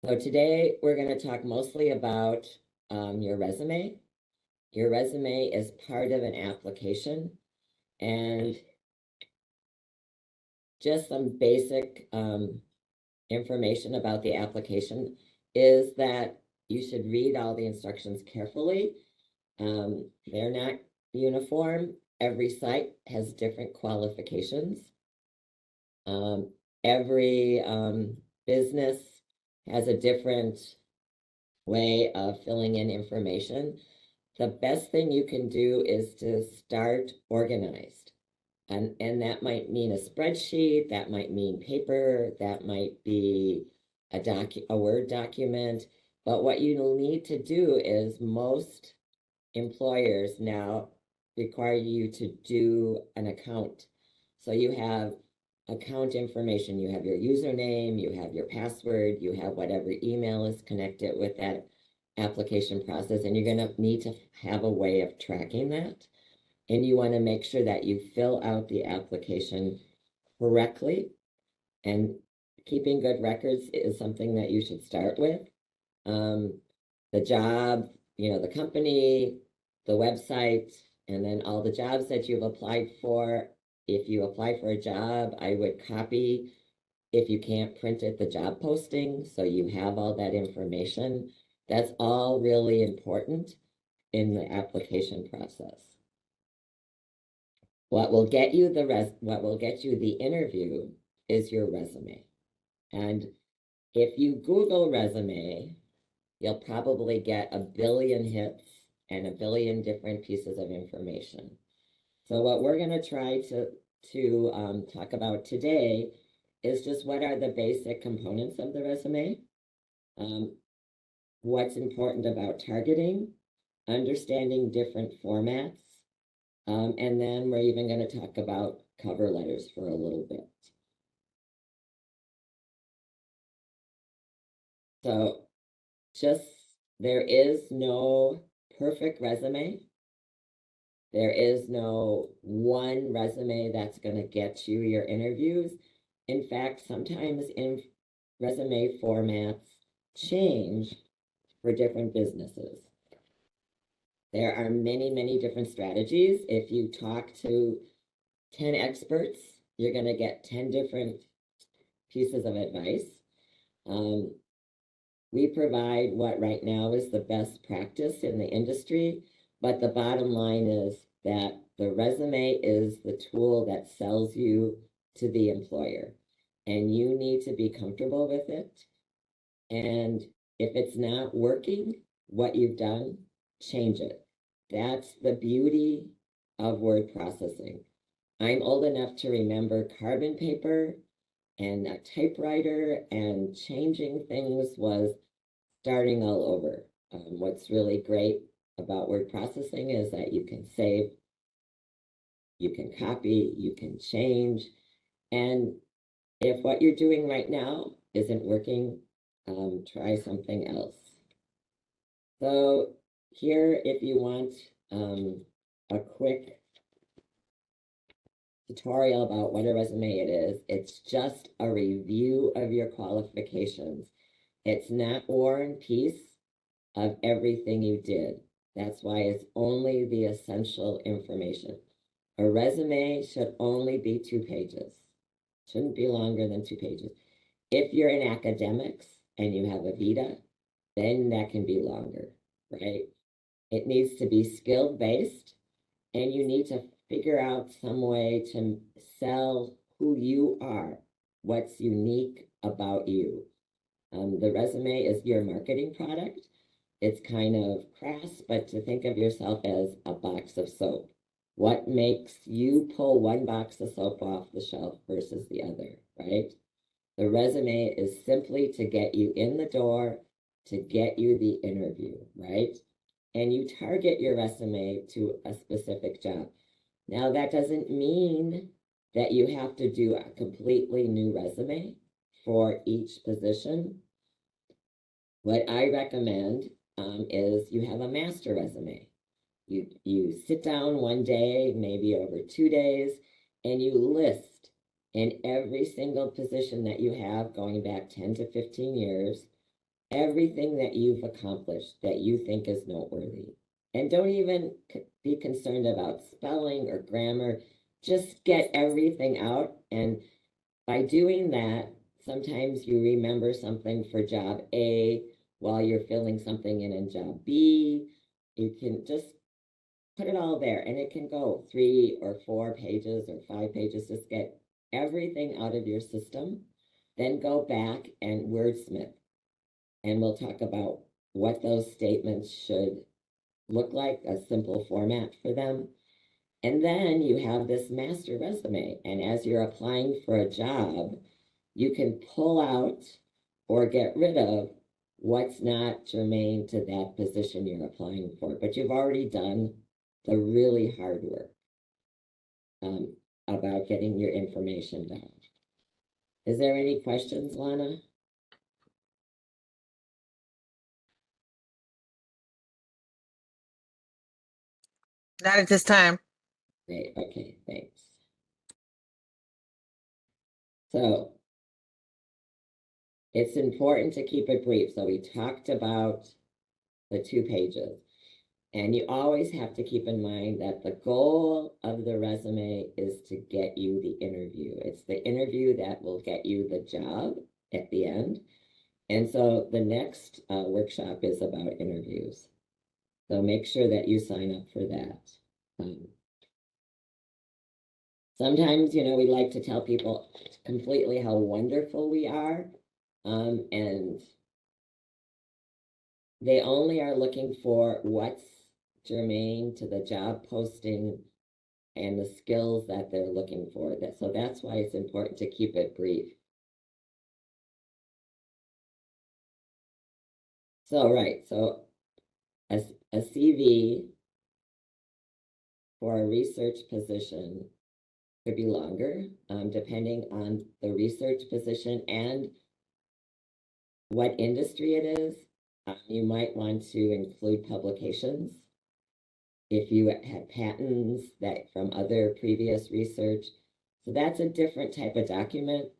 So today we're going to talk mostly about your resume. Your resume is part of an application, and just some basic information about the application is that you should read all the instructions carefully. They're not uniform. Every site has different qualifications. Every business has a different way of filling in information. The best thing you can do is to start organized. And that might mean a spreadsheet, that might mean paper, that might be a Word document. But what you'll need to do is most employers now require you to do an account. So you have account information, you have your username, you have your password, you have whatever email is connected with that application process, and you're going to need to have a way of tracking that. And you want to make sure that you fill out the application correctly. And keeping good records is something that you should start with. The job, the company, the website, and then all the jobs that you've applied for. If you apply for a job, I would copy, if you can't print it, the job posting, so you have all that information. That's all really important in the application process. What will get you the interview is your resume. And if you Google resume, you'll probably get a billion hits and a billion different pieces of information. So what we're going to try to talk about today is just what are the basic components of the resume, um, what's important about targeting, understanding different formats, and then we're even going to talk about cover letters for a little bit. So just there is no perfect resume. There is no one resume that's going to get you your interviews. In fact, sometimes in resume formats change for different businesses. There are many, many different strategies. If you talk to 10 experts, you're going to get 10 different pieces of advice. We provide what right now is the best practice in the industry, but the bottom line is that the resume is the tool that sells you to the employer, and you need to be comfortable with it. And if it's not working, what you've done, change it. That's the beauty of word processing. I'm old enough to remember carbon paper and a typewriter, and changing things was starting all over. What's really great about word processing is that you can save, you can copy, you can change. And if what you're doing right now isn't working, try something else. So here, if you want a quick tutorial about what a resume it is, it's just a review of your qualifications. It's not War and Peace of everything you did. That's why it's only the essential information. A resume should only be 2 pages. Shouldn't be longer than 2 pages. If you're in academics and you have a vita, then that can be longer, right? It needs to be skill based, and you need to figure out some way to sell who you are, what's unique about you. The resume is your marketing product. It's kind of crass, but to think of yourself as a box of soap. What makes you pull one box of soap off the shelf versus the other, right? The resume is simply to get you in the door, to get you the interview, right? And you target your resume to a specific job. Now, that doesn't mean that you have to do a completely new resume for each position. What I recommend is you have a master resume. You sit down one day, maybe over 2 days, and you list in every single position that you have going back 10 to 15 years, everything that you've accomplished that you think is noteworthy. And don't even be concerned about spelling or grammar. Just get everything out. And by doing that, sometimes you remember something for job A while you're filling something in job B. You can just put it all there, and it can go 3 or 4 pages or 5 pages. Just get everything out of your system, then go back and wordsmith. And we'll talk about what those statements should look like, a simple format for them. And then you have this master resume. And as you're applying for a job, you can pull out or get rid of what's not germane to that position you're applying for. But you've already done the really hard work about getting your information down. Is there any questions, Lana? Not at this time. Great. Okay, thanks. So it's important to keep it brief. So we talked about the 2 pages. And you always have to keep in mind that the goal of the resume is to get you the interview. It's the interview that will get you the job at the end. And so the next workshop is about interviews. So make sure that you sign up for that. Sometimes, we like to tell people completely how wonderful we are. And they only are looking for what's germane to the job posting and the skills that they're looking for. So that's why it's important to keep it brief. So, right, so a CV for a research position could be longer, depending on the research position and what industry it is. You might want to include publications. If you have patents that from other previous research. So that's a different type of document.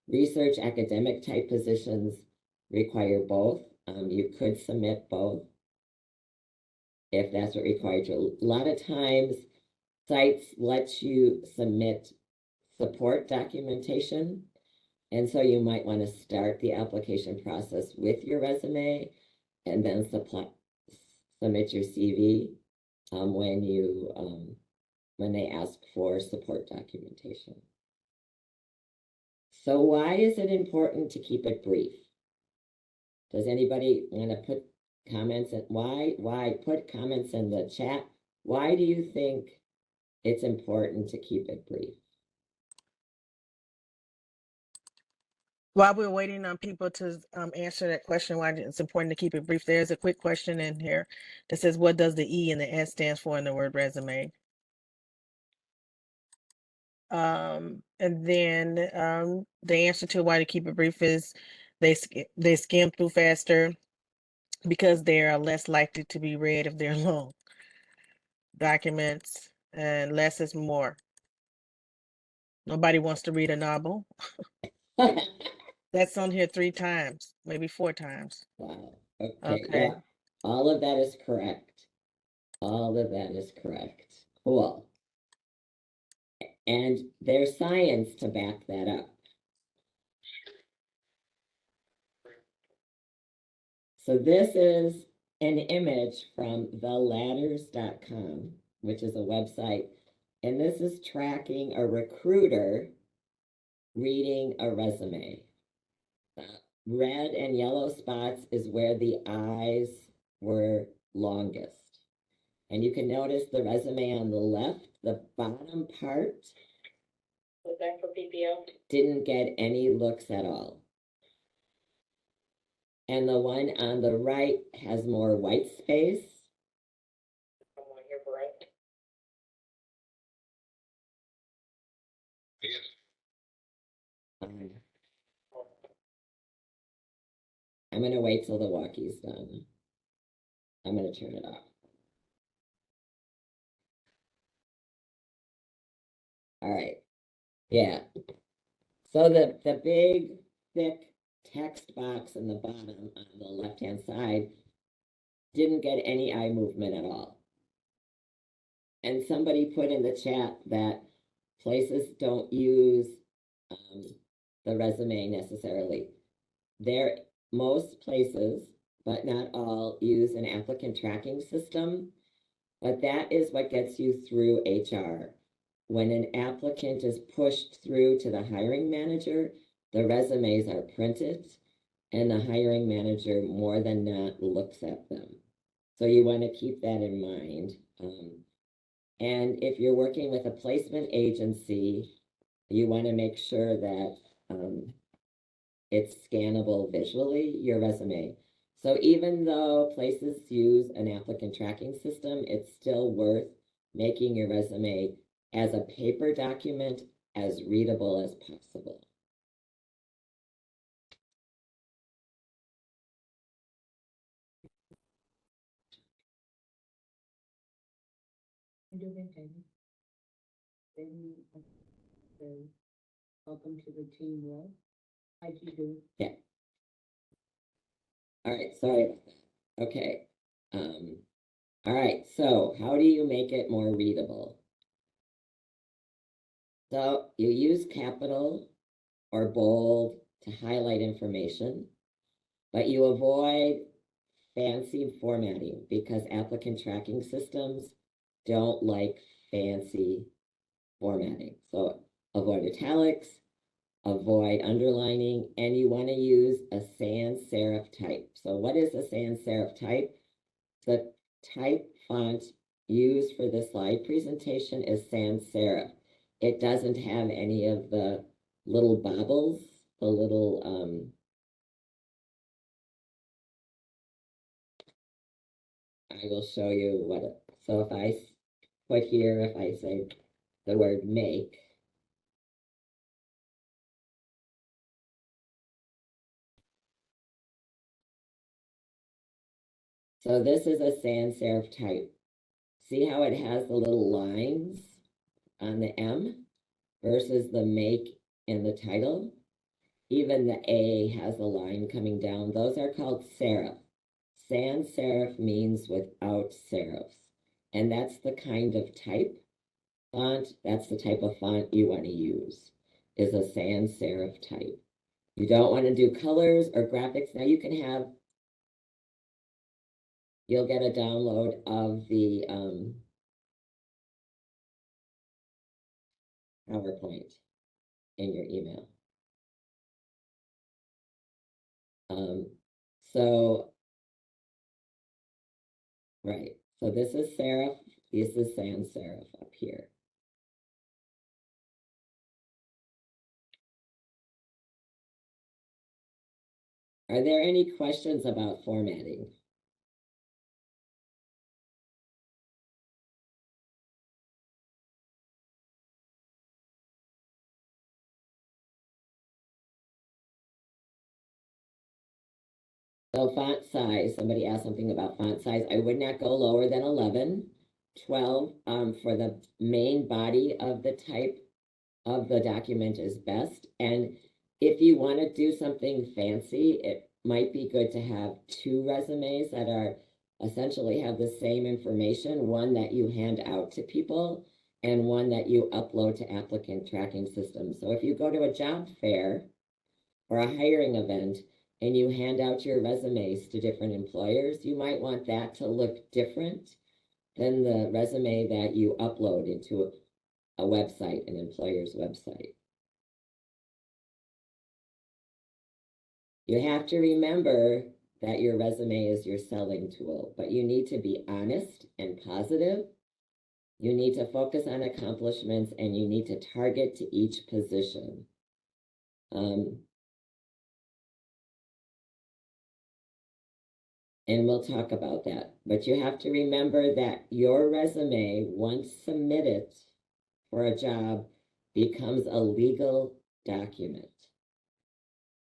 Research academic type positions require both. You could submit both if that's what required to. A lot of times sites let you submit support documentation. And so you might want to start the application process with your resume and then submit your CV when they ask for support documentation. So why is it important to keep it brief? Does anybody want to put comments in? Why put comments in the chat? Why do you think it's important to keep it brief? While we're waiting on people to answer that question, why it's important to keep it brief, there's a quick question in here that says, what does the E and the S stands for in the word resume? And then the answer to why to keep it brief is they skim through faster because they are less likely to be read if they're long. Documents and less is more. Nobody wants to read a novel. That's on here 3 times, maybe 4 times. Wow. Okay. Okay. Yeah. All of that is correct. All of that is correct. Cool. And there's science to back that up. So this is an image from theladders.com, which is a website. And this is tracking a recruiter reading a resume. Red and yellow spots is where the eyes were longest. And you can notice the resume on the left, the bottom part. Was that for PPO? Didn't get any looks at all. And the one on the right has more white space. I'm going to wait till the walkie's done. I'm going to turn it off. All right. Yeah. So the big, thick text box in the bottom on the left-hand side didn't get any eye movement at all. And somebody put in the chat that places don't use the resume necessarily. Most places, but not all, use an applicant tracking system, but that is what gets you through HR. When an applicant is pushed through to the hiring manager, the resumes are printed and the hiring manager more than not looks at them. So you want to keep that in mind. And if you're working with a placement agency, you want to make sure that it's scannable visually, your resume. So even though places use an applicant tracking system, it's still worth making your resume as a paper document as readable as possible. Welcome to the team, Will. How'd you do? Yeah. All right, sorry about that. Okay. All right, so how do you make it more readable? So you use capital or bold to highlight information, but you avoid fancy formatting because applicant tracking systems don't like fancy formatting. So avoid italics, avoid underlining, and you want to use a sans serif type. So what is a sans serif type? The type font used for the slide presentation is sans serif. It doesn't have any of the little bobbles, the little I will show you what it, so if I put here, if I say the word make, so this is a sans serif type. See how it has the little lines on the M versus the make in the title? Even the A has a line coming down. Those are called serif. Sans serif means without serifs. And that's the kind of type font, that's the type of font you want to use, is a sans serif type. You don't want to do colors or graphics. Now you can have, you'll get a download of the PowerPoint in your email. So, right. So this is serif, this is sans serif up here. Are there any questions about formatting? So font size, somebody asked something about font size. I would not go lower than 11, 12 for the main body of the type of the document is best. And if you want to do something fancy, it might be good to have two resumes that are essentially have the same information, one that you hand out to people and one that you upload to applicant tracking systems. So if you go to a job fair or a hiring event and you hand out your resumes to different employers, you might want that to look different than the resume that you upload into a website, an employer's website. You have to remember that your resume is your selling tool, but you need to be honest and positive. You need to focus on accomplishments and you need to target to each position. And we'll talk about that. But you have to remember that your resume, once submitted for a job, becomes a legal document.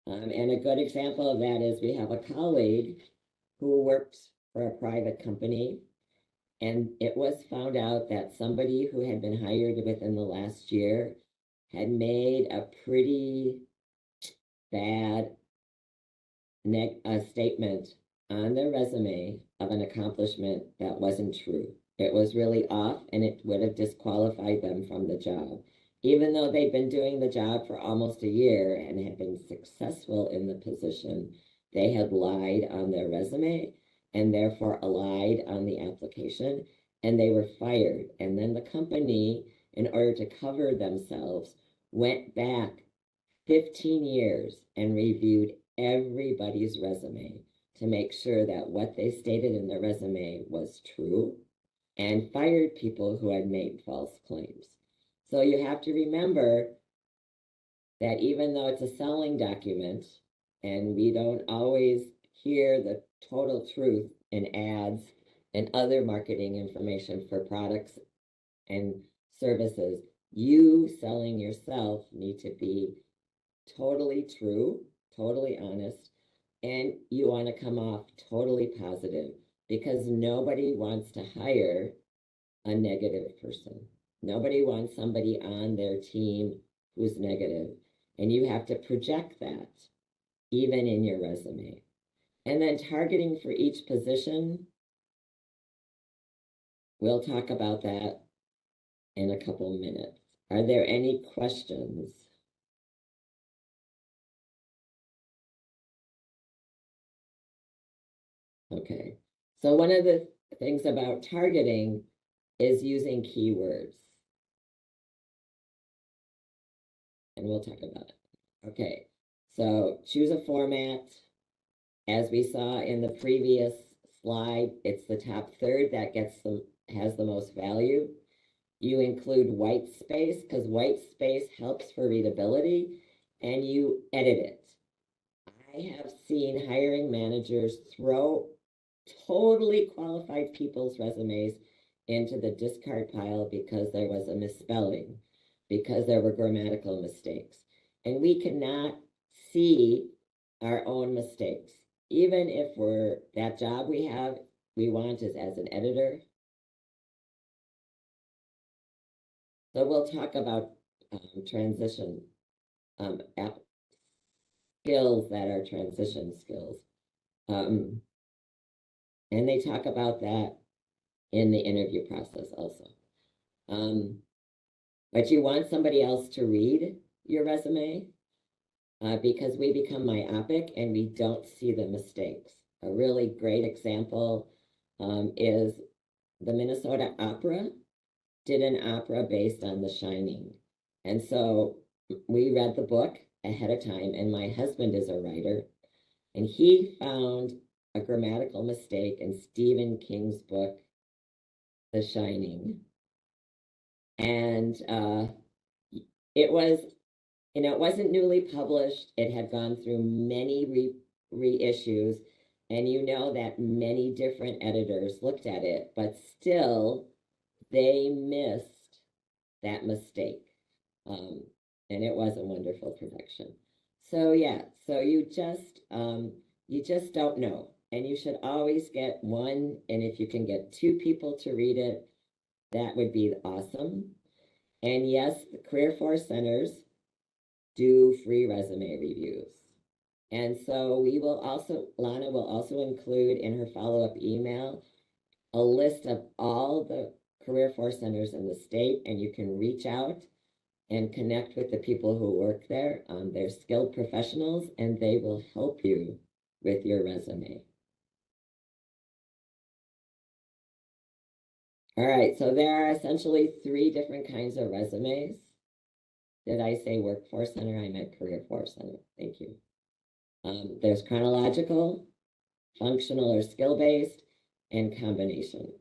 And a good example of that is we have a colleague who works for a private company, and it was found out that somebody who had been hired within the last year had made a pretty bad a statement on their resume of an accomplishment that wasn't true. It was really off and it would have disqualified them from the job. Even though they'd been doing the job for almost a year and had been successful in the position, they had lied on their resume and therefore lied on the application, and they were fired. And then the company, in order to cover themselves, went back 15 years and reviewed everybody's resume to make sure that what they stated in their resume was true, and fired people who had made false claims. So you have to remember that even though it's a selling document and we don't always hear the total truth in ads and other marketing information for products and services, you selling yourself need to be totally true, totally honest, and you want to come off totally positive, because nobody wants to hire a negative person. Nobody wants somebody on their team who's negative, and you have to project that even in your resume. And then targeting for each position, we'll talk about that in a couple minutes. Are there any questions? Okay, so one of the things about targeting is using keywords. And we'll talk about it. Okay, so choose a format. As we saw in the previous slide, it's the top third that has the most value. You include white space because white space helps for readability, and you edit it. I have seen hiring managers throw totally qualified people's resumes into the discard pile because there was a misspelling, because there were grammatical mistakes. And we cannot see our own mistakes. Even if that job we want is as an editor. So we'll talk about transition skills that are transition skills. And they talk about that in the interview process also. But you want somebody else to read your resume because we become myopic and we don't see the mistakes. A really great example is the Minnesota Opera did an opera based on The Shining. And so we read the book ahead of time, and my husband is a writer, and he found a grammatical mistake in Stephen King's book, The Shining. And it was, it wasn't newly published. It had gone through many reissues, and that many different editors looked at it, but still they missed that mistake. And it was a wonderful production. So yeah, so you just don't know. And you should always get one, and if you can get two people to read it, that would be awesome. And yes, the Career Force Centers do free resume reviews. And so Lana will also include in her follow-up email a list of all the Career Force Centers in the state, and you can reach out and connect with the people who work there. They're skilled professionals, and they will help you with your resume. All right, so there are essentially three different kinds of resumes. Did I say Workforce Center? I meant Career Force Center. Thank you. There's chronological, functional or skill-based, and combination.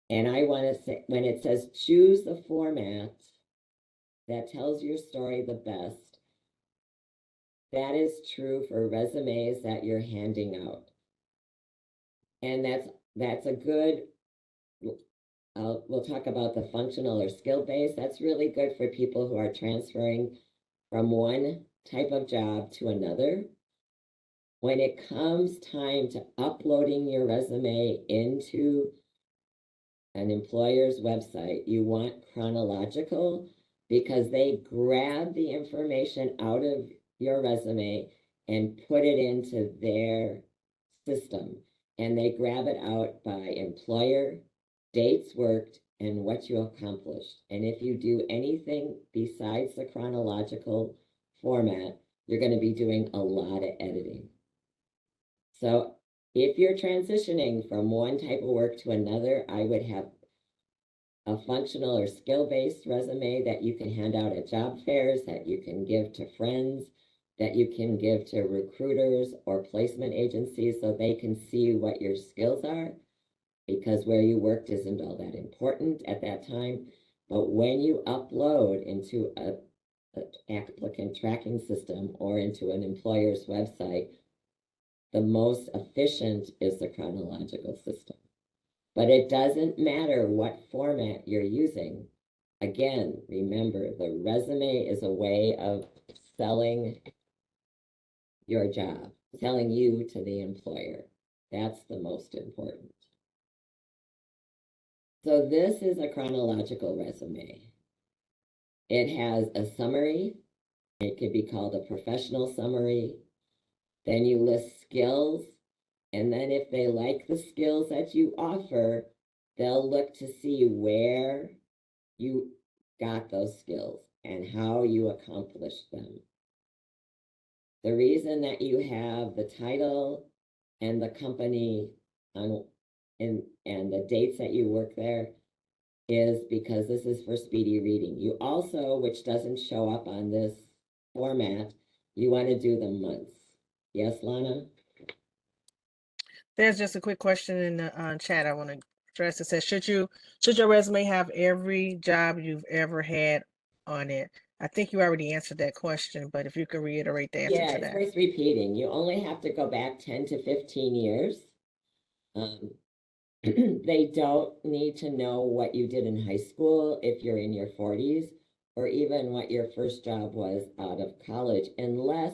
And I want to say, when it says choose the format that tells your story the best, that is true for resumes that you're handing out. And that's a good, we'll talk about the functional or skill-based. That's really good for people who are transferring from one type of job to another. When it comes time to uploading your resume into an employer's website, you want chronological because they grab the information out of your resume and put it into their system. And they grab it out by employer, dates worked, and what you accomplished. And if you do anything besides the chronological format, you're going to be doing a lot of editing. So if you're transitioning from one type of work to another, I would have a functional or skill-based resume that you can hand out at job fairs, that you can give to friends, that you can give to recruiters or placement agencies so they can see what your skills are, because where you worked isn't all that important at that time. But when you upload into a applicant tracking system or into an employer's website, the most efficient is the chronological system. But it doesn't matter what format you're using. Again, remember, the resume is a way of selling your job, selling you to the employer. That's the most important. So this is a chronological resume. It has a summary. It could be called a professional summary. Then you list skills. And then if they like the skills that you offer, they'll look to see where you got those skills and how you accomplished them. The reason that you have the title and the company on and the dates that you work there is because this is for speedy reading. You also, which doesn't show up on this format, you want to do the months. Yes, Lana? There's just a quick question in the chat I want to address. It says, should your resume have every job you've ever had on it? I think you already answered that question, but if you could reiterate the answer Yeah, to it's that. worth repeating. You only have to go back 10 to 15 years. They don't need to know what you did in high school if you're in your 40s, or even what your first job was out of college, unless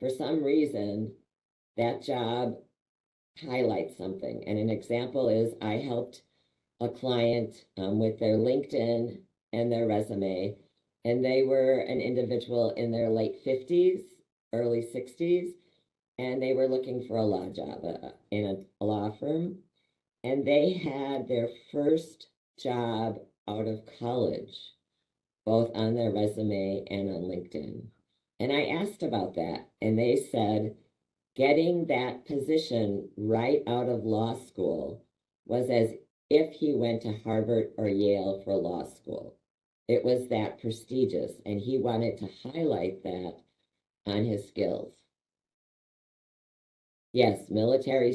for some reason that job highlights something. And an example is I helped a client with their LinkedIn and their resume, and they were an individual in their late 50s, early 60s, and they were looking for a law job in a law firm. And they had their first job out of college, both on their resume and on LinkedIn. And I asked about that, and they said getting that position right out of law school was as if he went to Harvard or Yale for law school. It was that prestigious, and he wanted to highlight that on his skills. Yes, military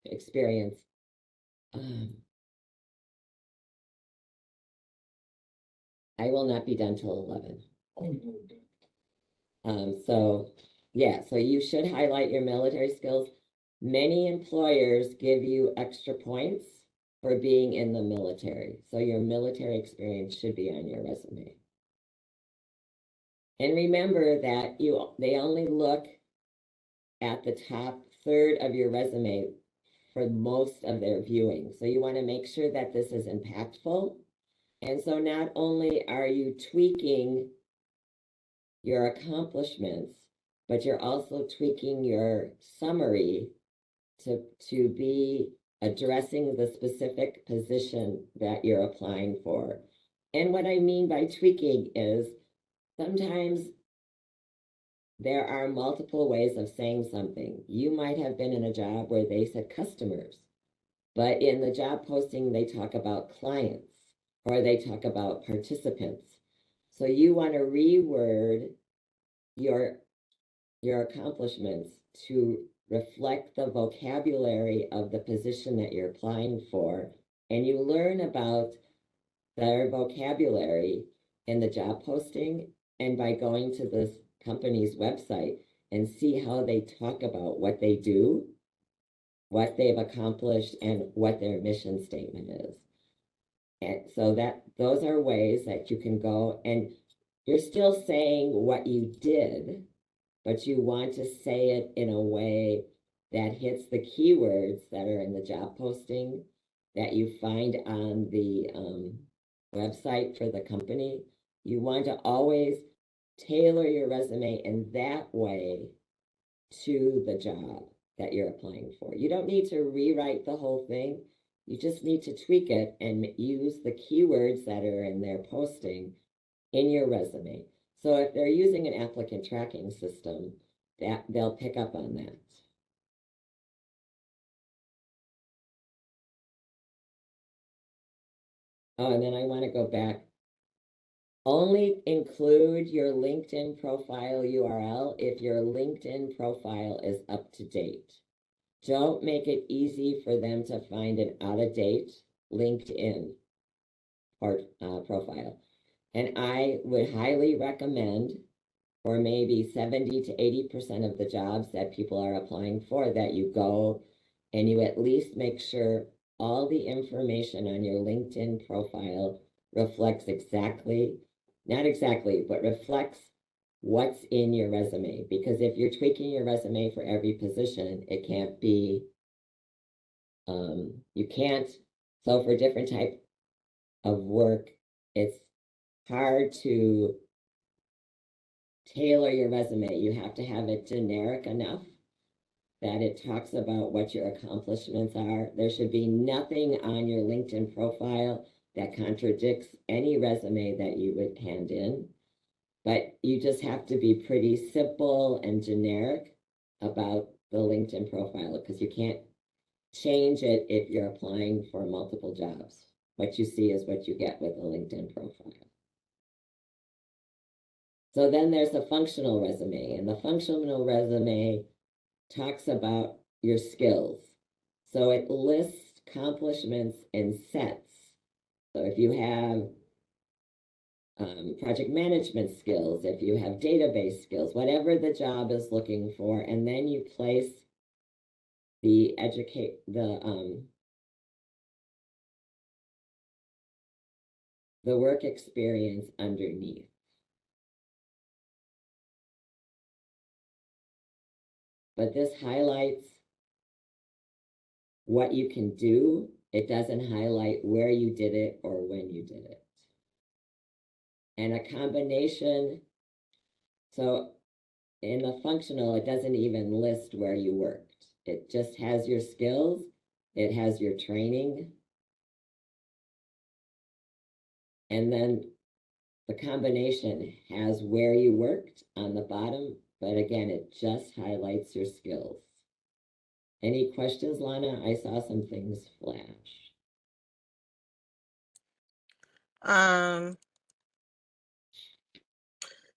experience. I will not be done till 11. So yeah, so you should highlight your military skills. Many employers give you extra points for being in the military. So your military experience should be on your resume. And remember that they only look at the top third of your resume for most of their viewing. So you want to make sure that this is impactful. And so not only are you tweaking your accomplishments, but you're also tweaking your summary to be addressing the specific position that you're applying for. And what I mean by tweaking is sometimes there are multiple ways of saying something. You might have been in a job where they said customers, but in the job posting, they talk about clients or they talk about participants. So you want to reword your accomplishments to reflect the vocabulary of the position that you're applying for, and you learn about their vocabulary in the job posting and by going to this company's website and see how they talk about what they do, what they've accomplished, and what their mission statement is. And so that those are ways that you can go, and you're still saying what you did, but you want to say it in a way that hits the keywords that are in the job posting that you find on the website for the company. You want to always tailor your resume in that way to the job that you're applying for. You don't need to rewrite the whole thing. You just need to tweak it and use the keywords that are in their posting in your resume. So if they're using an applicant tracking system, that they'll pick up on that. Oh, and then I want to go back. Only include your LinkedIn profile URL if your LinkedIn profile is up to date. Don't make it easy for them to find an out-of-date LinkedIn profile. And I would highly recommend, for maybe 70 to 80% of the jobs that people are applying for, that you go and you at least make sure all the information on your LinkedIn profile reflects exactly, not exactly, but reflects what's in your resume. Because if you're tweaking your resume for every position, it can't be, you can't, so for different type of work, it's hard to tailor your resume. You have to have it generic enough that it talks about what your accomplishments are. There should be nothing on your LinkedIn profile that contradicts any resume that you would hand in. But you just have to be pretty simple and generic about the LinkedIn profile, because you can't change it if you're applying for multiple jobs. What you see is what you get with a LinkedIn profile. So then there's a functional resume, and the functional resume talks about your skills. So it lists accomplishments in sets. So if you have project management skills, if you have database skills, whatever the job is looking for, and then you place the work experience underneath. But this highlights what you can do. It doesn't highlight where you did it or when you did it. And a combination, so in the functional, it doesn't even list where you worked. It just has your skills, it has your training, and then the combination has where you worked on the bottom, but again, it just highlights your skills. Any questions, Lana? I saw some things flash.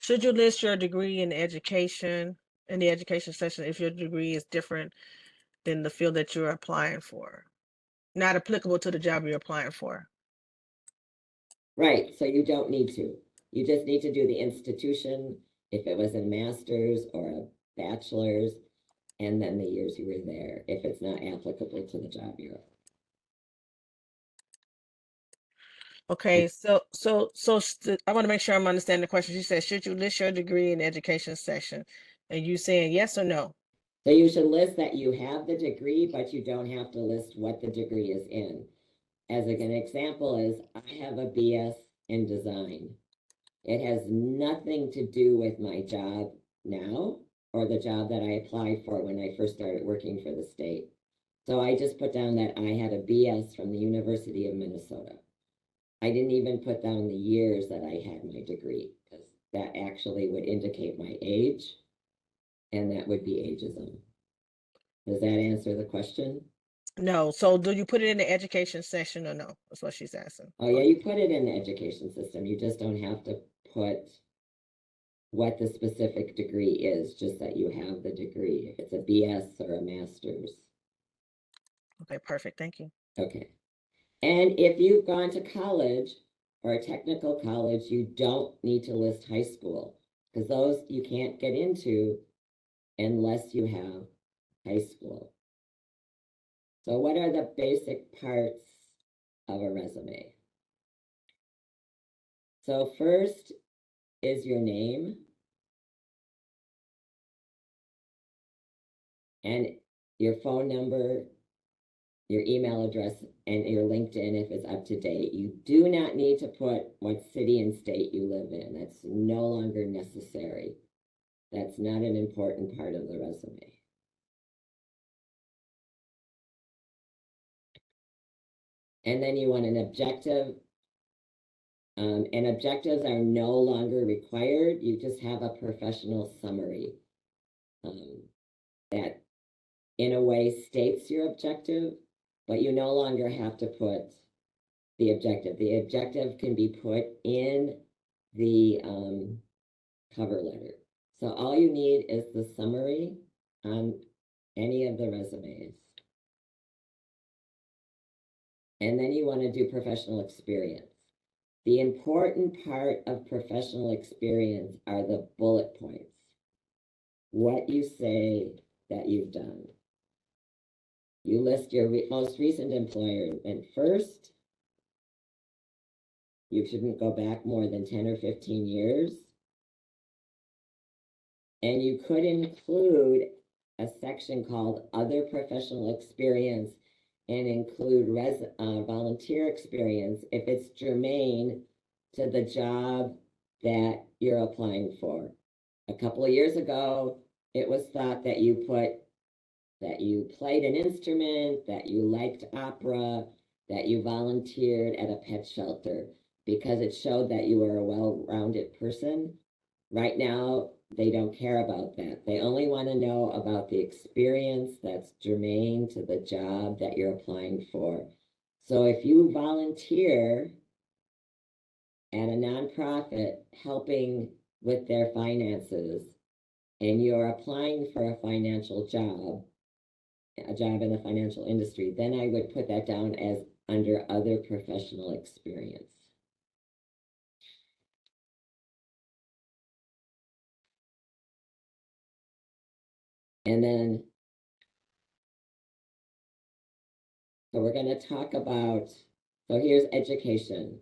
Should you list your degree in education in the education section if your degree is different than the field that you're applying for? Not applicable to the job you're applying for. Right, so you don't need to. You just need to do the institution, if it was a master's or a bachelor's, and then the years you were there, if it's not applicable to the job you're. Okay, so I want to make sure I'm understanding the question. She said, should you list your degree in the education section? And you saying yes or no? So you should list that you have the degree, but you don't have to list what the degree is in. As an example is, I have a BS in design. It has nothing to do with my job now or the job that I applied for when I first started working for the state. So I just put down that I had a BS from the University of Minnesota. I didn't even put down the years that I had my degree, because that actually would indicate my age, and that would be ageism. Does that answer the question? No. So do you put it in the education section or no? That's what she's asking. Oh yeah, you put it in the education system. You just don't have to put what the specific degree is, just that you have the degree, if it's a BS or a master's. Okay, perfect. Thank you. Okay. And if you've gone to college or a technical college, you don't need to list high school, because those you can't get into unless you have high school. So what are the basic parts of a resume? So first is your name and your phone number, your email address, and your LinkedIn if it's up to date. You do not need to put what city and state you live in. That's no longer necessary. That's not an important part of the resume. And then you want an objective, and objectives are no longer required. You just have a professional summary that in a way states your objective, but you no longer have to put the objective. The objective can be put in the cover letter. So all you need is the summary on any of the resumes. And then you want to do professional experience. The important part of professional experience are the bullet points. What you say that you've done. You list your most recent employer first. You shouldn't go back more than 10 or 15 years. And you could include a section called Other Professional Experience and include volunteer experience if it's germane to the job that you're applying for. A couple of years ago, it was thought that you played an instrument, that you liked opera, that you volunteered at a pet shelter because it showed that you were a well-rounded person. Right now, they don't care about that. They only want to know about the experience that's germane to the job that you're applying for. So if you volunteer at a nonprofit helping with their finances and you're applying for a financial job, a job in the financial industry, then I would put that down as under other professional experience. And then, so we're going to talk about, so here's education.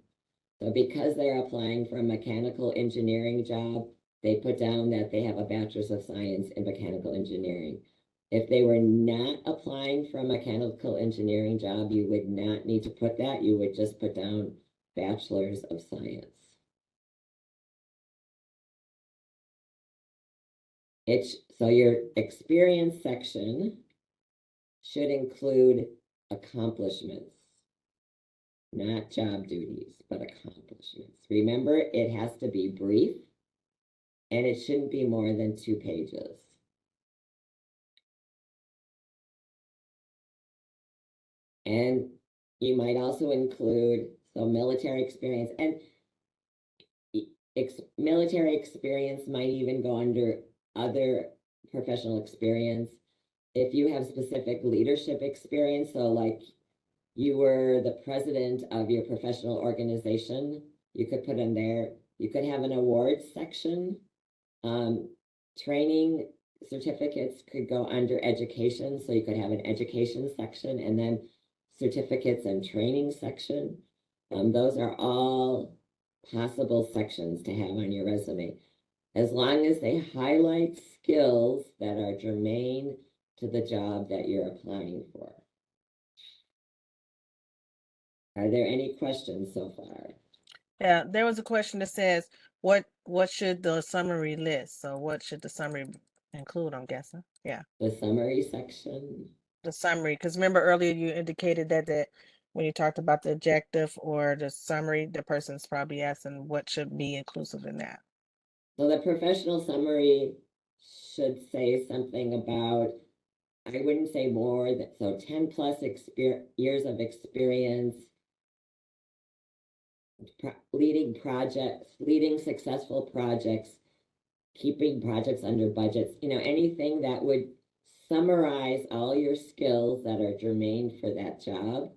So because they're applying for a mechanical engineering job, they put down that they have a bachelor's of science in mechanical engineering. If they were not applying for a mechanical engineering job, you would not need to put that. You would just put down bachelor's of science. So your experience section should include accomplishments, not job duties, but accomplishments. Remember, it has to be brief and it shouldn't be more than 2 pages. And you might also include some military experience, and military experience might even go under other professional experience. If you have specific leadership experience, so like you were the president of your professional organization, you could put in there. You could have an awards section. Training certificates could go under education, so you could have an education section and then certificates and training section. Those are all possible sections to have on your resume, as long as they highlight skills that are germane to the job that you're applying for. Are there any questions so far? Yeah, there was a question that says, what should the summary list? So what should the summary include, I'm guessing? Yeah, The summary section. the summary, because remember earlier you indicated that when you talked about the objective or the summary, the person's probably asking what should be inclusive in that. So the professional summary should say something about, I wouldn't say more than, so 10 plus years of experience, leading projects, leading successful projects, keeping projects under budgets, anything that would summarize all your skills that are germane for that job.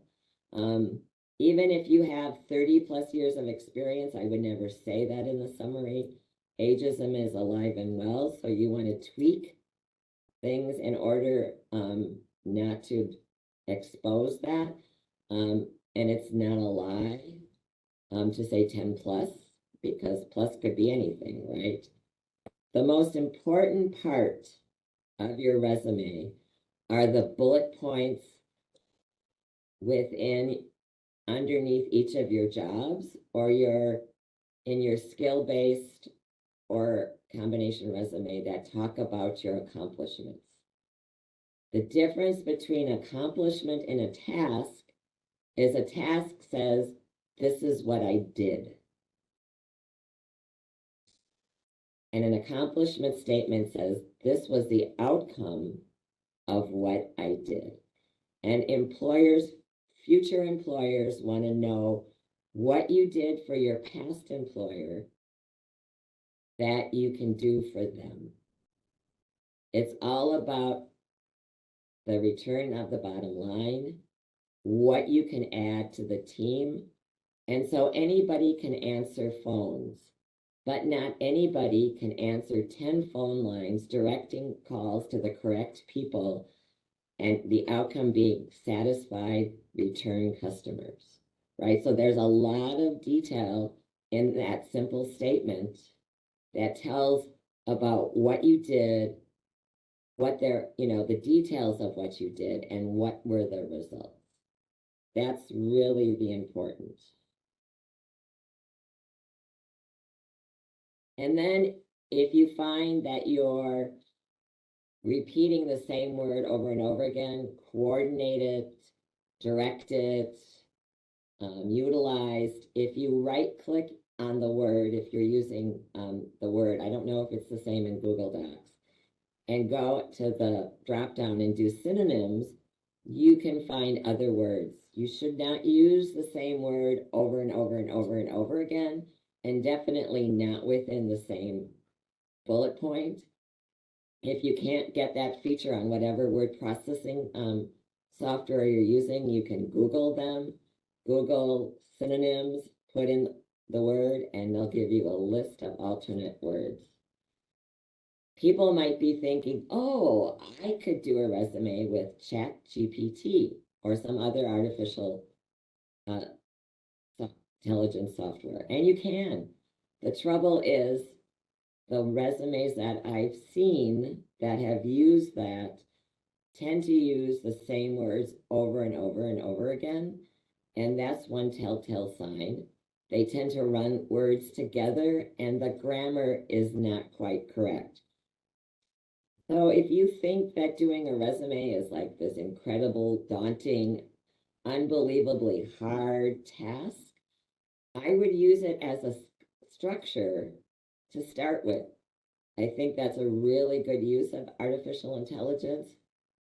Even if you have 30 plus years of experience, I would never say that in the summary. Ageism is alive and well, so you want to tweak things in order not to expose that. And it's not a lie to say 10 plus, because plus could be anything, right? The most important part of your resume are the bullet points underneath each of your jobs, or in your skill-based or combination resume that talk about your accomplishments. The difference between accomplishment and a task is a task says, this is what I did. And an accomplishment statement says, this was the outcome of what I did. And employers, future employers want to know what you did for your past employer that you can do for them. It's all about the return of the bottom line, what you can add to the team. And so anybody can answer phones, but not anybody can answer 10 phone lines directing calls to the correct people and the outcome being satisfied return customers, right? So there's a lot of detail in that simple statement that tells about what you did, what the details of what you did and what were the results. That's really the important. And then if you find that you're repeating the same word over and over again, coordinate it, direct it, utilized. If you right click on the word, if you're using the word, I don't know if it's the same in Google Docs, and go to the drop down and do synonyms, you can find other words. You should not use the same word over and over and over and over again, and definitely not within the same bullet point. If you can't get that feature on whatever word processing software you're using, you can Google them, Google synonyms, put in the word, and they'll give you a list of alternate words. People might be thinking, oh, I could do a resume with ChatGPT or some other artificial intelligence software, and you can. The trouble is the resumes that I've seen that have used that tend to use the same words over and over and over again. And that's one telltale sign. They tend to run words together and the grammar is not quite correct. So if you think that doing a resume is like this incredible, daunting, unbelievably hard task, I would use it as a structure to start with. I think that's a really good use of artificial intelligence.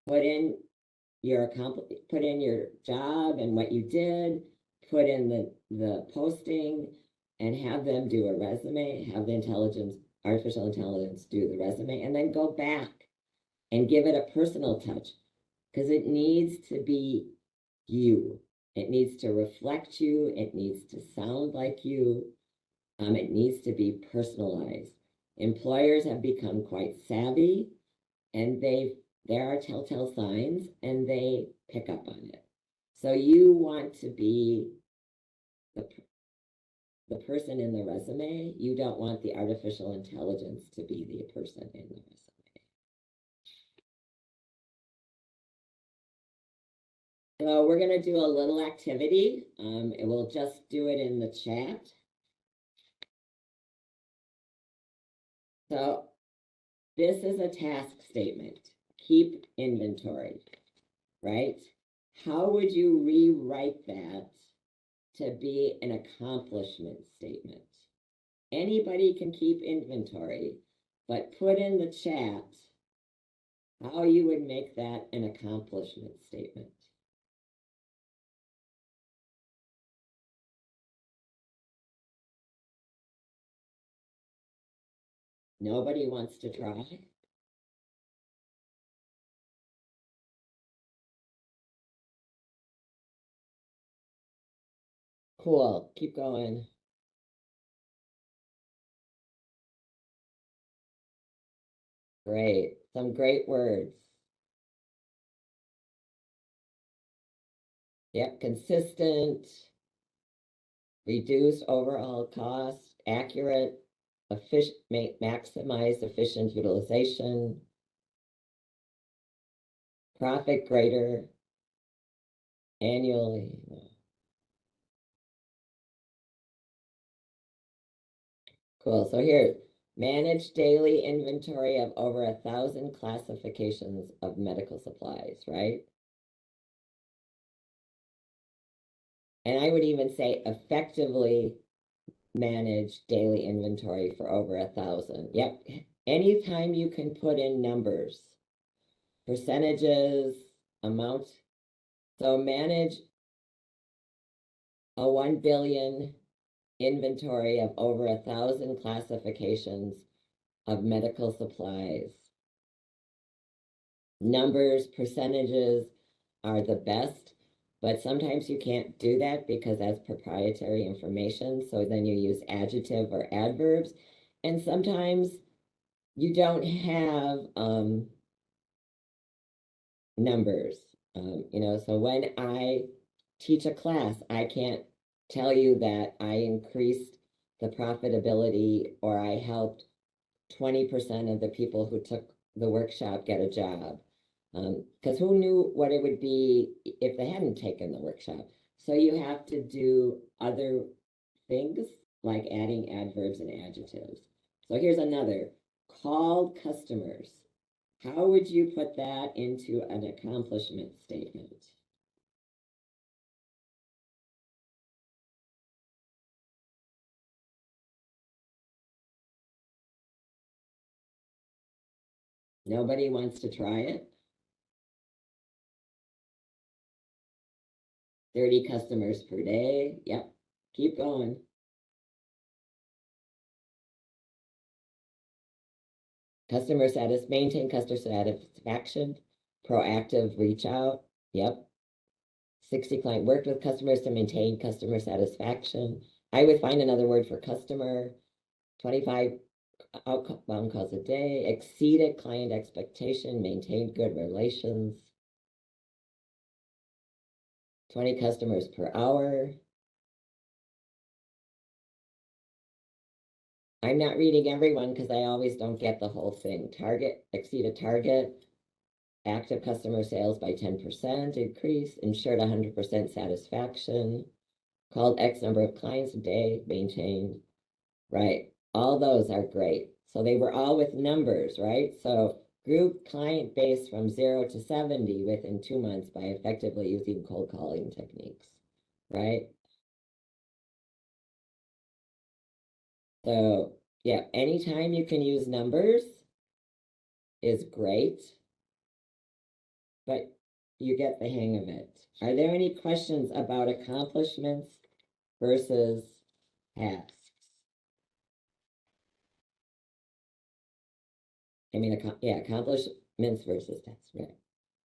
Put in put in your job and what you did, put in the posting, and have them do a resume, have the artificial intelligence do the resume, and then go back and give it a personal touch because it needs to be you. It needs to reflect you. It needs to sound like you. It needs to be personalized. Employers have become quite savvy and there are telltale signs and they pick up on it. So you want to be the person in the resume. You don't want the artificial intelligence to be the person in the resume. So we're going to do a little activity. We'll just do it in the chat. So this is a task statement. Keep inventory, right? How would you rewrite that to be an accomplishment statement? Anybody can keep inventory, but put in the chat how you would make that an accomplishment statement. Nobody wants to try? Cool, keep going. Great, some great words. Yep, consistent, reduced overall cost, accurate, maximize efficient utilization, profit greater annually. Cool, so here, Manage daily inventory of over 1,000 classifications of medical supplies, right? And I would even say effectively manage daily inventory for over 1,000. Yep. Anytime you can put in numbers, percentages, amount. So manage a 1 billion inventory of over 1,000 classifications of medical supplies. Numbers, percentages are the best, but sometimes you can't do that because that's proprietary information. So then you use adjective or adverbs. And sometimes you don't have numbers. So when I teach a class, I can't tell you that I increased the profitability or I helped 20% of the people who took the workshop get a job. Because who knew what it would be if they hadn't taken the workshop? So you have to do other things like adding adverbs and adjectives. So here's another, called customers. How would you put that into an accomplishment statement? Nobody wants to try it? 30 customers per day. Yep. Keep going. Maintain customer satisfaction, proactive reach out. Yep. 60 client worked with customers to maintain customer satisfaction. I would find another word for customer. 25 outbound calls a day, exceeded client expectation, maintained good relations. 20 customers per hour. I'm not reading everyone because I always don't get the whole thing. Exceeded target, active customer sales by 10% increase, ensured 100% satisfaction, called X number of clients a day, maintained. Right. All those are great. So they were all with numbers, right? So grew client base from 0 to 70 within 2 months by effectively using cold calling techniques, right? So yeah, anytime you can use numbers is great, but you get the hang of it. Are there any questions about accomplishments versus tasks? Accomplishments versus tasks, right?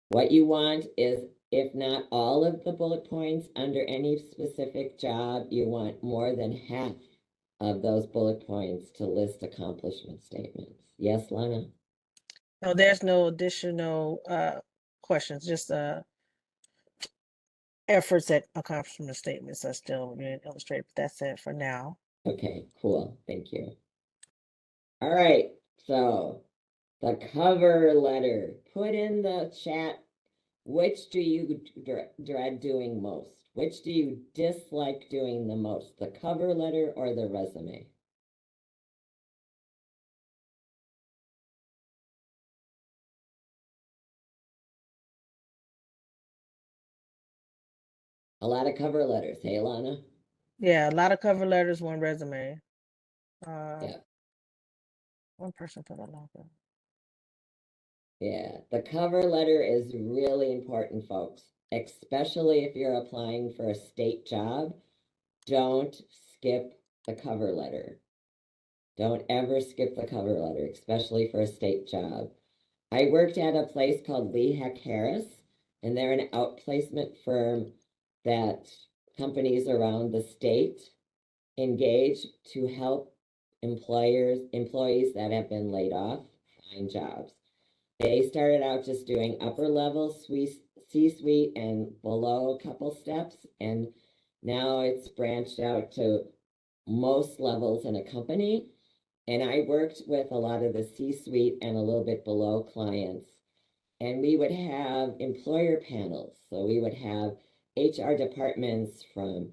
What you want is, if not all of the bullet points under any specific job, you want more than half of those bullet points to list accomplishment statements. Yes, Lana? No, there's no additional questions, just efforts at accomplishment statements are still being illustrated, but that's it for now. Okay, cool. Thank you. All right, so the cover letter. Put in the chat, which do you dread doing most? Which do you dislike doing the most? The cover letter or the resume? A lot of cover letters. Hey, Lana? Yeah, a lot of cover letters, one resume. Yeah. One person put a lot of. Yeah, the cover letter is really important, folks, especially if you're applying for a state job. Don't skip the cover letter. Don't ever skip the cover letter, especially for a state job. I worked at a place called Lee Heck Harris, and they're an outplacement firm that companies around the state engage to help employees that have been laid off find jobs. They started out just doing upper level C-suite and below a couple steps, and now it's branched out to most levels in a company. And I worked with a lot of the C-suite and a little bit below clients. And we would have employer panels. So we would have HR departments from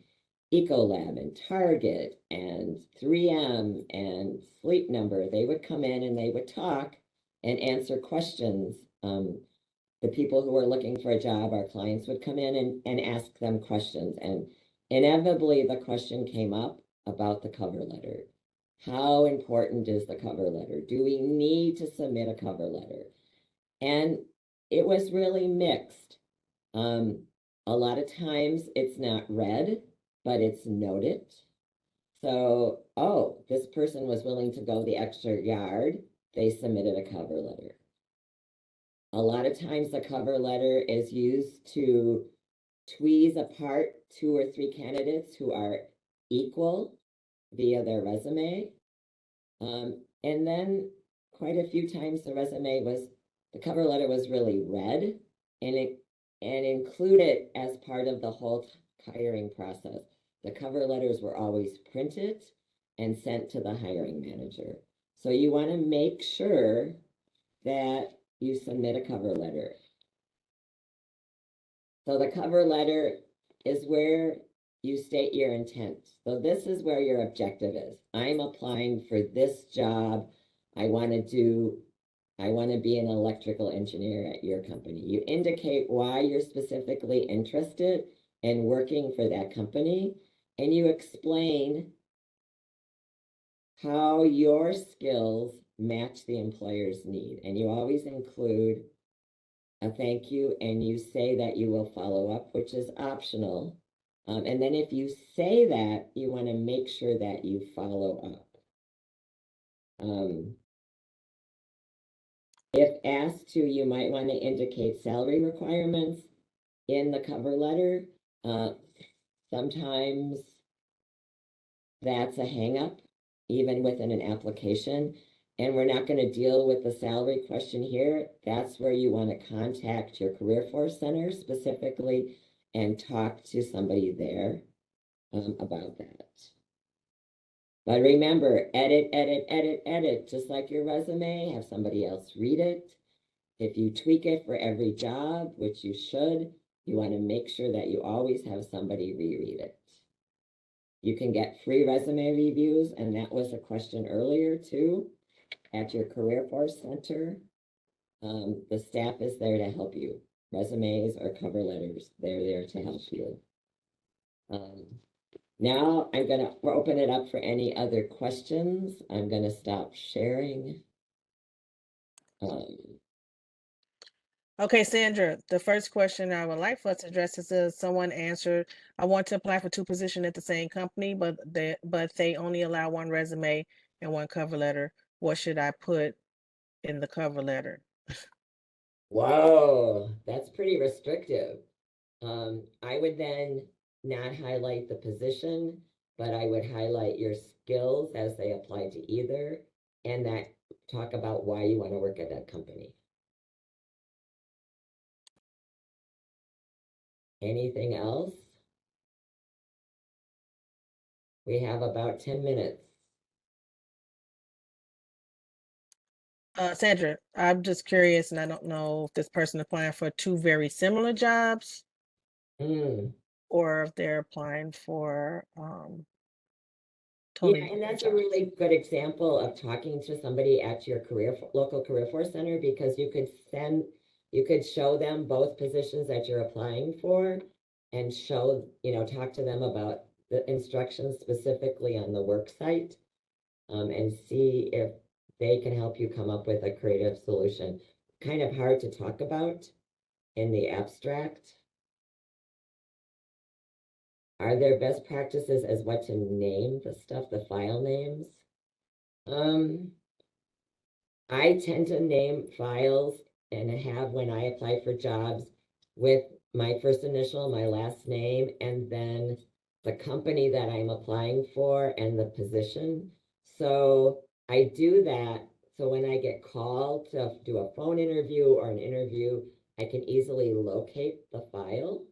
Ecolab and Target and 3M and Sleep Number. They would come in and they would talk and answer questions. The people who were looking for a job, our clients would come in and ask them questions. And inevitably, the question came up about the cover letter. How important is the cover letter? Do we need to submit a cover letter? And it was really mixed. Um, a lot of times it's not read, but it's noted. So, oh, this person was willing to go the extra yard. They submitted a cover letter. A lot of times the cover letter is used to tweeze apart two or three candidates who are equal via their resume. And then quite a few times the cover letter was really read and included as part of the whole hiring process. The cover letters were always printed and sent to the hiring manager. So you want to make sure that you submit a cover letter. So the cover letter is where you state your intent. So this is where your objective is. I'm applying for this job. I want to be an electrical engineer at your company. You indicate why you're specifically interested in working for that company, and you explain how your skills match the employer's need. And you always include a thank you, and you say that you will follow up, which is optional. And then if you say that, you want to make sure that you follow up. If asked to, you might want to indicate salary requirements in the cover letter. Sometimes that's a hangup, even within an application. And we're not going to deal with the salary question here. That's where you want to contact your Career Force Center specifically and talk to somebody there about that. But remember, edit, edit, edit, edit, just like your resume, have somebody else read it. If you tweak it for every job, which you should, you want to make sure that you always have somebody reread it. You can get free resume reviews, and that was a question earlier too, at your Career Force Center. The staff is there to help you. Resumes or cover letters, they're there to help you. Now I'm going to open it up for any other questions. I'm going to stop sharing. Okay, Sandra, the first question I would like for us to address is someone answered, I want to apply for two positions at the same company, but they only allow one resume and one cover letter. What should I put in the cover letter? Whoa, that's pretty restrictive. I would then not highlight the position, but I would highlight your skills as they apply to either, and that talk about why you want to work at that company. Anything else? We have about 10 minutes. Sandra, I'm just curious, and I don't know if this person applying for two very similar jobs Mm. or if they're applying for Yeah, totally and different that's a jobs. really good example of talking to somebody at your local career force center, because you could show them both positions that you're applying for and talk to them about the instructions specifically on the work site, and see if they can help you come up with a creative solution. Kind of hard to talk about in the abstract. Are there best practices as what to name the stuff, the file names? Um, I tend to name files and have, when I apply for jobs, with my first initial, my last name, and then the company that I'm applying for and the position. So I do that. So when I get called to do a phone interview or an interview, I can easily locate the file.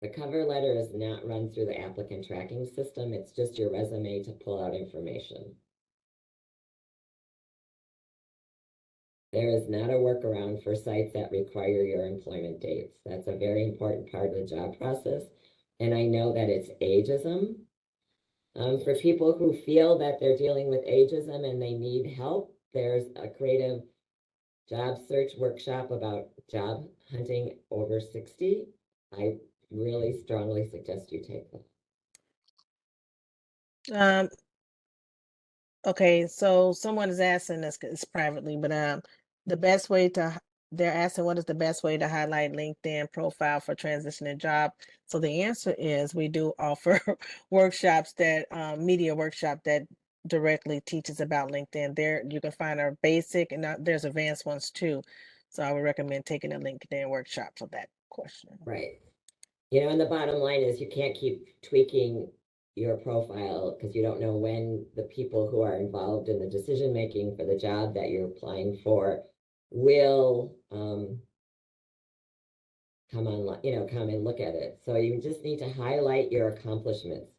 The cover letter is not run through the applicant tracking system. It's just your resume to pull out information. There is not a workaround for sites that require your employment dates. That's a very important part of the job process. And I know that it's ageism. For people who feel that they're dealing with ageism and they need help, there's a creative job search workshop about job hunting over 60. I really strongly suggest you take that. Um, okay, so someone is asking this privately, but the best way to they're asking what is the best way to highlight LinkedIn profile for transitioning job. So the answer is we do offer workshops that media workshop that directly teaches about LinkedIn. There you can find our basic and there's advanced ones too. So I would recommend taking a LinkedIn workshop for that question. Right. And the bottom line is you can't keep tweaking your profile because you don't know when the people who are involved in the decision making for the job that you're applying for will come on, come and look at it. So you just need to highlight your accomplishments.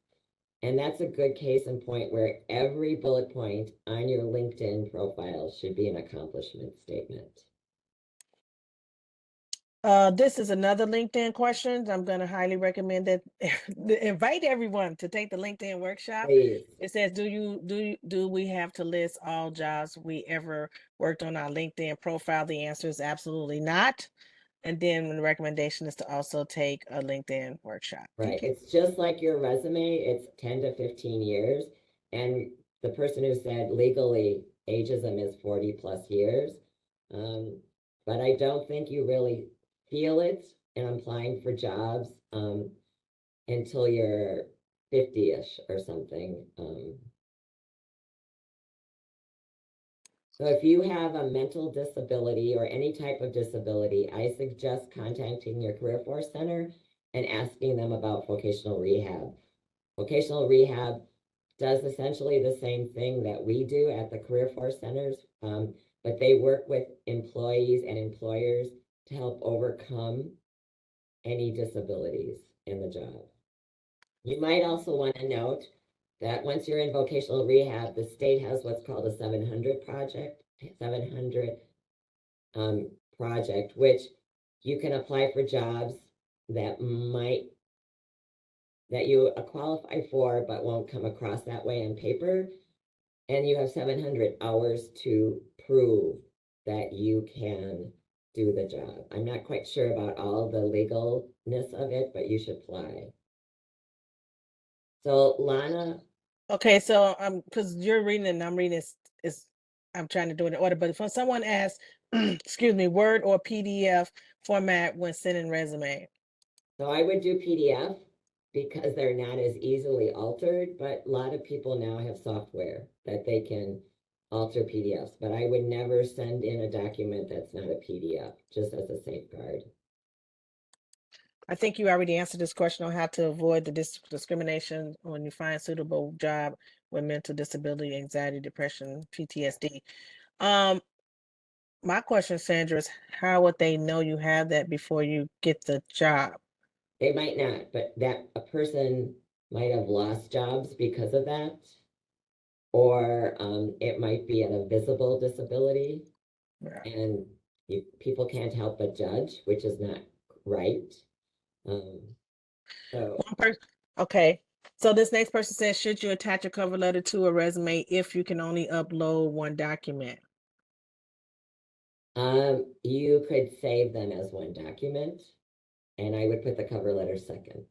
And that's a good case in point where every bullet point on your LinkedIn profile should be an accomplishment statement. This is another LinkedIn question. I'm going to highly recommend that invite everyone to take the LinkedIn workshop. Please. It says, do we have to list all jobs we ever worked on our LinkedIn profile? The answer is absolutely not. And then the recommendation is to also take a LinkedIn workshop. Right. It's just like your resume. It's 10 to 15 years. And the person who said legally ageism is 40 plus years. But I don't think you really feel it in applying for jobs until you're 50-ish or something. So if you have a mental disability or any type of disability, I suggest contacting your Career Force Center and asking them about vocational rehab. Vocational rehab does essentially the same thing that we do at the Career Force Centers, but they work with employees and employers to help overcome any disabilities in the job. You might also want to note that once you're in vocational rehab, the state has what's called a 700 project, which you can apply for jobs that you qualify for but won't come across that way on paper. And you have 700 hours to prove that you can do the job. I'm not quite sure about all the legalness of it, but you should apply. So Lana. Okay, so because you're reading and I'm reading is I'm trying to do it in order, but if someone asks, excuse me, Word or PDF format when sending resume. So I would do PDF because they're not as easily altered, but a lot of people now have software that they can alter PDFs, but I would never send in a document that's not a PDF, just as a safeguard. I think you already answered this question on how to avoid the discrimination when you find suitable job with mental disability, anxiety, depression, PTSD. My question, Sandra, is how would they know you have that before you get the job? They might not, but that a person might have lost jobs because of that, or it might be a visible disability, Yeah. and people can't help but judge, which is not right. So One person. Okay. So this next person says, should you attach a cover letter to a resume if you can only upload one document? you could save them as one document, and I would put the cover letter second.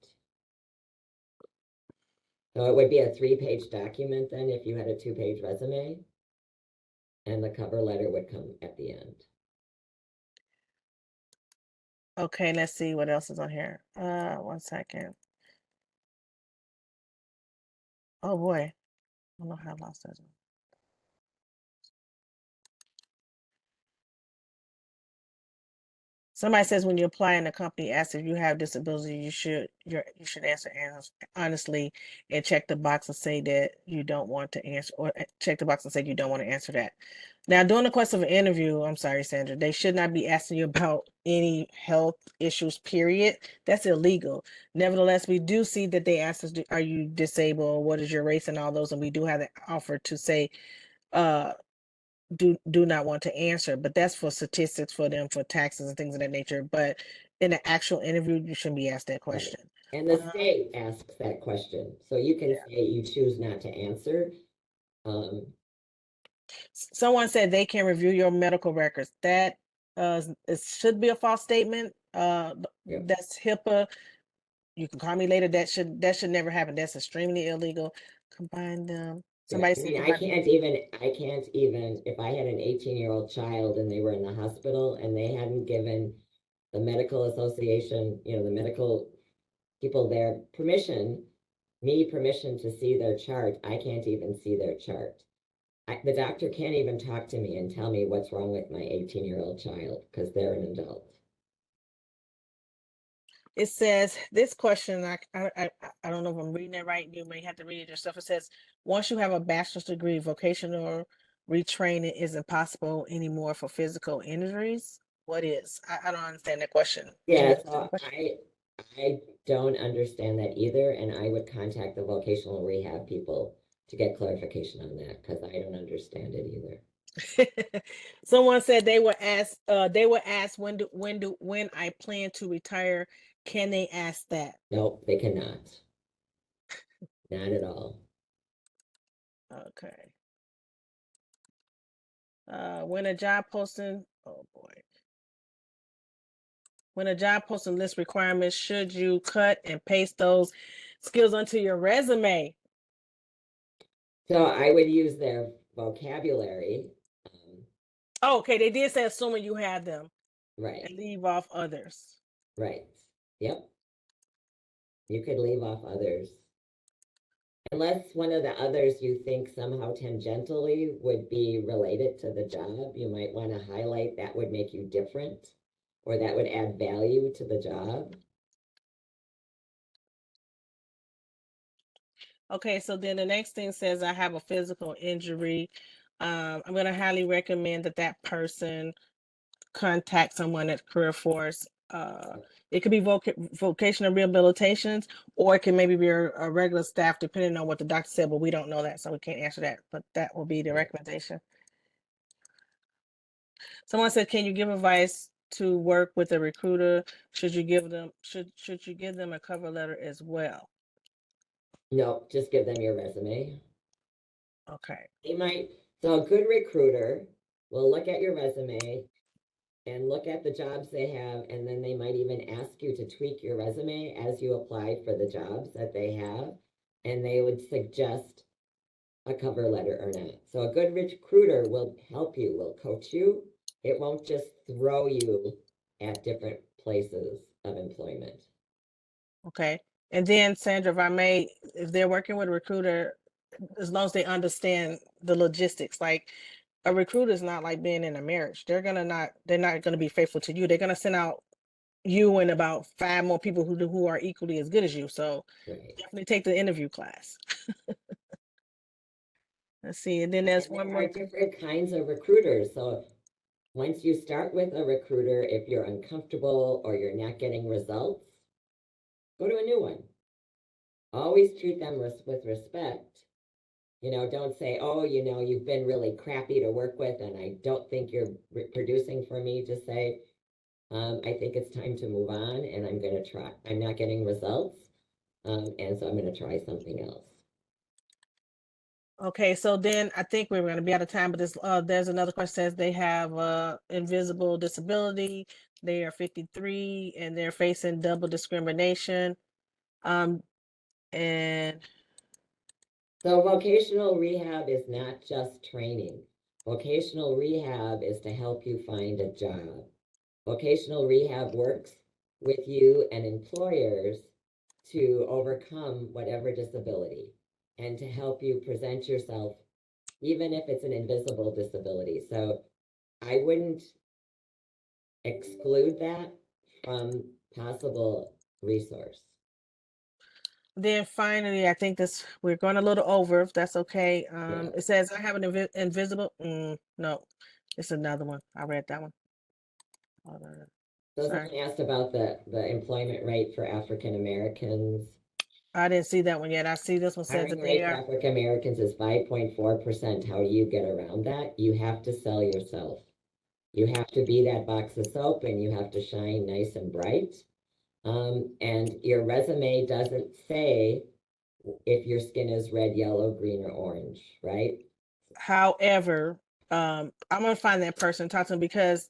So it would be a 3-page document then if you had a 2-page resume, and the cover letter would come at the end. Okay, let's see what else is on here. 1 second. Oh boy, I don't know how I lost that. Somebody says when you apply and the company asks if you have disability, you should answer honestly and check the box and say that you don't want to answer, or check the box and say you don't want to answer that. Now, during the course of an interview, I'm sorry, Sandra, they should not be asking you about any health issues, period. That's illegal. Nevertheless, we do see that they ask us, are you disabled? What is your race and all those? And we do have the offer to say, do not want to answer, but that's for statistics for them for taxes and things of that nature. But in an actual interview, you shouldn't be asked that Right. question. And the state asks that question. So you can Yeah. say you choose not to answer. Someone said they can review your medical records. That it should be a false statement. Yeah. That's HIPAA. You can call me later. That should never happen. That's extremely illegal. Combine them. Yeah, Somebody I said mean, combine. I can't even, if I had an 18-year-old child and they were in the hospital and they hadn't given the medical association, the medical people there permission to see their chart, I can't even see their chart. The doctor can't even talk to me and tell me what's wrong with my 18-year-old child because they're an adult. It says this question. I don't know if I'm reading it right. You may have to read it yourself. It says once you have a bachelor's degree, vocational retraining isn't possible anymore for physical injuries. What is? I don't understand that question. Can you Yeah, understand the so question? I don't understand that either, and I would contact the vocational rehab people to get clarification on that because I don't understand it either. Someone said they were asked when I plan to retire. Can they ask that? Nope, they cannot. Not at all. Okay. When a job posting, oh boy. When a job posting lists requirements, should you cut and paste those skills onto your resume? So I would use their vocabulary. Oh, okay, they did say assuming you have them Right, and leave off others. right. Yep, you could leave off others. Unless one of the others you think somehow tangentially would be related to the job, you might want to highlight that would make you different or that would add value to the job. Okay, so then the next thing says I have a physical injury. I'm going to highly recommend that person contact someone at Career Force. It could be vocational rehabilitations, or it can maybe be a regular staff, depending on what the doctor said. But we don't know that, so we can't answer that. But that will be the recommendation. Someone said, "Can you give advice to work with a recruiter? Should you give them a cover letter as well?" No, just give them your resume. Okay. They might, so a good recruiter will look at your resume and look at the jobs they have, and then they might even ask you to tweak your resume as you apply for the jobs that they have, and they would suggest a cover letter or not. So a good recruiter will help you, will coach you. It won't just throw you at different places of employment. Okay. And then Sandra, if they're working with a recruiter, as long as they understand the logistics, like a recruiter is not like being in a marriage. They're not gonna be faithful to you. They're gonna send out you and about 5 more people who are equally as good as you. So Right. definitely take the interview class. Let's see. And then there's And one there more. are different kinds of recruiters. So once you start with a recruiter, if you're uncomfortable or you're not getting results, go to a new one. Always treat them with respect. Don't say, oh, you've been really crappy to work with and I don't think you're producing for me. Just say, I think it's time to move on and I'm going to try. I'm not getting results. And so I'm going to try something else. Okay, so then I think we're going to be out of time, but there's another question says they have invisible disability. They are 53 and they're facing double discrimination. Um, and So vocational rehab is not just training. Vocational rehab is to help you find a job. Vocational rehab works with you and employers to overcome whatever disability and to help you present yourself, even if it's an invisible disability. So I wouldn't exclude that from possible resource. then finally, I think we're going a little over, if that's okay. Yeah. It says I have an invisible. No, it's another one. I read that one. So Sorry. someone asked about the employment rate for African Americans. I didn't see that one yet. I see this one says Hiring that they rate for are. African Americans is 5.4%. How do you get around that? You have to sell yourself. You have to be that box of soap and you have to shine nice and bright. And your resume doesn't say if your skin is red, yellow, green, or orange, right? However, I'm gonna find that person, talk to them, because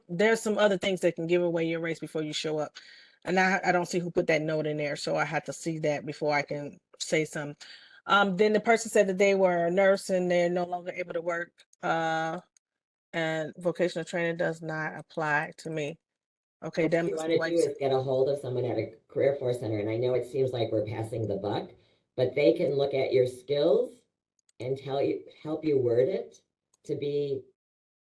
there's some other things that can give away your race before you show up. And I don't see who put that note in there, so I have to see that before I can say something. Then the person said that they were a nurse and they're no longer able to work. And vocational training does not apply to me. Okay, What that you must want be to why do you said. is get a hold of someone at a career force center. And I know it seems like we're passing the buck, but they can look at your skills and help you word it to be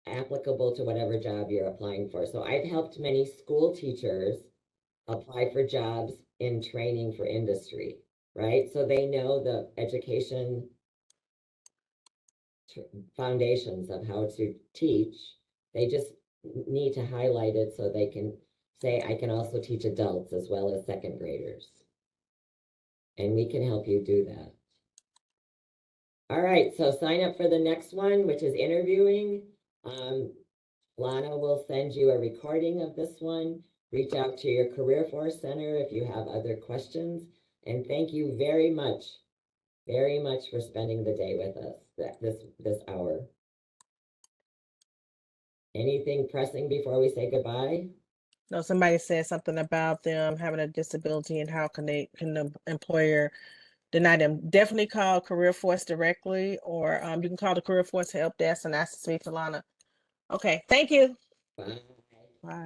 applicable to whatever job you're applying for. So I've helped many school teachers apply for jobs in training for industry, right? So they know the education foundations of how to teach. They just need to highlight it so they can say, I can also teach adults as well as second graders. And we can help you do that. All right, so sign up for the next one, which is interviewing. Lana will send you a recording of this one. Reach out to your Career Force Center if you have other questions. And thank you very much for spending the day with us this hour. Anything pressing before we say goodbye? No, somebody said something about them having a disability and how can the employer deny them. Definitely call Career Force directly, or you can call the Career Force help desk and ask to speak to Lana. Okay, thank you. Bye. Bye.